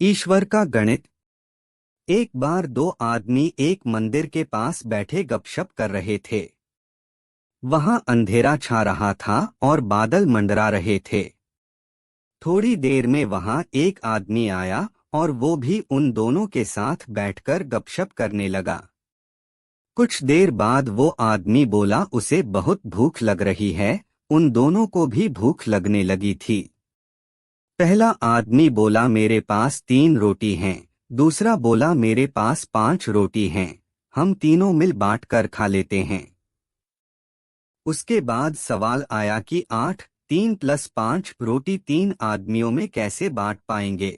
ईश्वर का गणित। एक बार दो आदमी एक मंदिर के पास बैठे गपशप कर रहे थे। वहां अंधेरा छा रहा था और बादल मंडरा रहे थे। थोड़ी देर में वहां एक आदमी आया और वो भी उन दोनों के साथ बैठकर गपशप करने लगा। कुछ देर बाद वो आदमी बोला उसे बहुत भूख लग रही है। उन दोनों को भी भूख लगने लगी थी। पहला आदमी बोला मेरे पास 3 रोटी हैं। दूसरा बोला मेरे पास 5 रोटी हैं। हम तीनों मिल बांट कर खा लेते हैं। उसके बाद सवाल आया कि 8, 3 + 5 रोटी 3 आदमियों में कैसे बांट पाएंगे।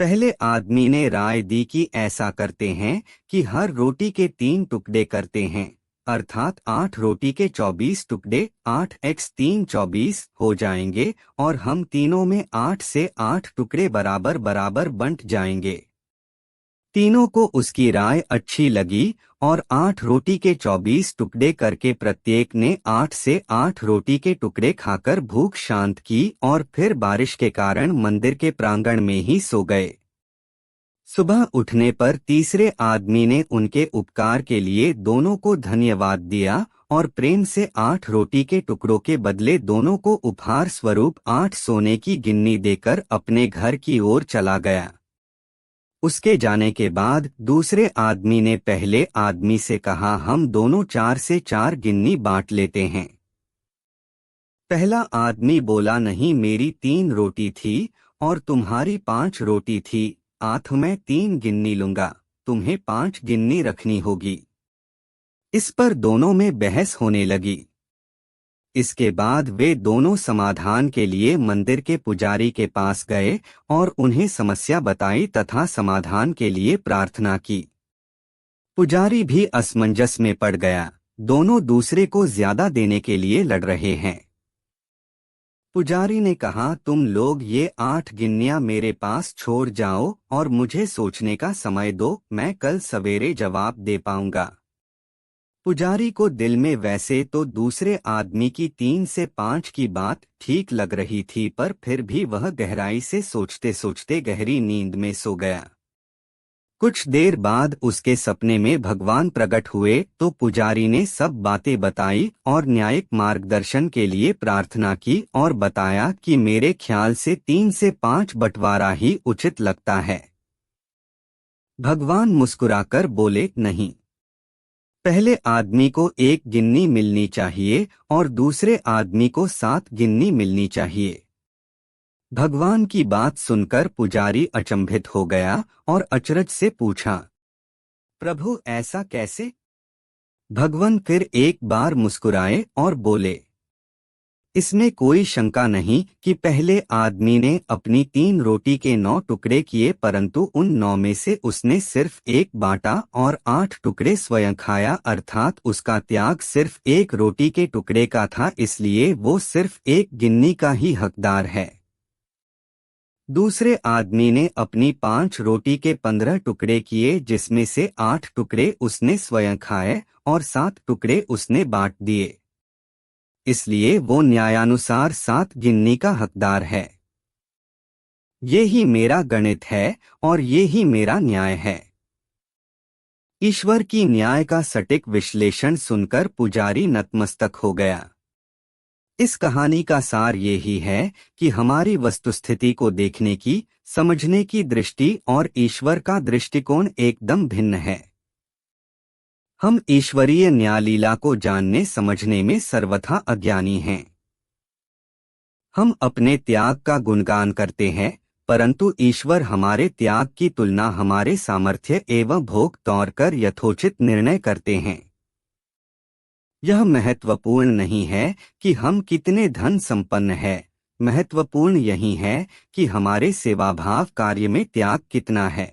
पहले आदमी ने राय दी कि ऐसा करते हैं कि हर रोटी के 3 टुकड़े करते हैं, अर्थात 8 रोटी के 24 टुकड़े 8x3 24 हो जाएंगे और हम तीनों में 8 से 8 टुकड़े बराबर बराबर बंट जाएंगे। तीनों को उसकी राय अच्छी लगी और 8 रोटी के 24 टुकड़े करके प्रत्येक ने 8 से 8 रोटी के टुकड़े खाकर भूख शांत की और फिर बारिश के कारण मंदिर के प्रांगण में ही सो गए। सुबह उठने पर तीसरे आदमी ने उनके उपकार के लिए दोनों को धन्यवाद दिया और प्रेम से 8 रोटी के टुकड़ों के बदले दोनों को उपहार स्वरूप 8 सोने की गिन्नी देकर अपने घर की ओर चला गया। उसके जाने के बाद दूसरे आदमी ने पहले आदमी से कहा हम दोनों 4 से 4 गिन्नी बांट लेते हैं। पहला आदमी बोला नहीं, मेरी 3 रोटी थी और तुम्हारी 5 रोटी थी, आठ मैं 3 गिन्नी लूंगा, तुम्हें 5 गिन्नी रखनी होगी। इस पर दोनों में बहस होने लगी। इसके बाद वे दोनों समाधान के लिए मंदिर के पुजारी के पास गए और उन्हें समस्या बताई तथा समाधान के लिए प्रार्थना की। पुजारी भी असमंजस में पड़ गया। दोनों दूसरे को ज्यादा देने के लिए लड़ रहे हैं। पुजारी ने कहा तुम लोग ये 8 गिन्नियां मेरे पास छोड़ जाओ और मुझे सोचने का समय दो, मैं कल सवेरे जवाब दे पाऊंगा। पुजारी को दिल में वैसे तो दूसरे आदमी की 3 से 5 की बात ठीक लग रही थी, पर फिर भी वह गहराई से सोचते सोचते गहरी नींद में सो गया। कुछ देर बाद उसके सपने में भगवान प्रकट हुए तो पुजारी ने सब बातें बताई और न्यायिक मार्गदर्शन के लिए प्रार्थना की और बताया कि मेरे ख्याल से 3 से 5 बंटवारा ही उचित लगता है। भगवान मुस्कुराकर बोले नहीं, पहले आदमी को 1 गिन्नी मिलनी चाहिए और दूसरे आदमी को 7 गिन्नी मिलनी चाहिए। भगवान की बात सुनकर पुजारी अचंभित हो गया और अचरज से पूछा, प्रभु ऐसा कैसे? भगवान फिर एक बार मुस्कुराए और बोले, इसमें कोई शंका नहीं कि पहले आदमी ने अपनी 3 रोटी के 9 टुकड़े किए, परंतु उन 9 में से उसने सिर्फ 1 बांटा और 8 टुकड़े स्वयं खाया, अर्थात उसका त्याग सिर्फ 1 रोटी के टुकड़े का था, इसलिए वो सिर्फ 1 गिन्नी का ही हकदार है। दूसरे आदमी ने अपनी 5 रोटी के 15 टुकड़े किए, जिसमें से 8 टुकड़े उसने स्वयं खाए और 7 टुकड़े उसने बांट दिए, इसलिए वो न्यायानुसार 7 गिन्नी का हकदार है। ये ही मेरा गणित है और ये ही मेरा न्याय है। ईश्वर की न्याय का सटीक विश्लेषण सुनकर पुजारी नतमस्तक हो गया। इस कहानी का सार ये ही है कि हमारी वस्तुस्थिति को देखने की, समझने की दृष्टि और ईश्वर का दृष्टिकोण एकदम भिन्न है। हम ईश्वरीय न्यायलीला को जानने समझने में सर्वथा अज्ञानी हैं। हम अपने त्याग का गुणगान करते हैं, परंतु ईश्वर हमारे त्याग की तुलना हमारे सामर्थ्य एवं भोग तौर कर यथोचित निर्णय करते हैं। यह महत्वपूर्ण नहीं है कि हम कितने धन संपन्न हैं, महत्वपूर्ण यही है कि हमारे सेवाभाव कार्य में त्याग कितना है।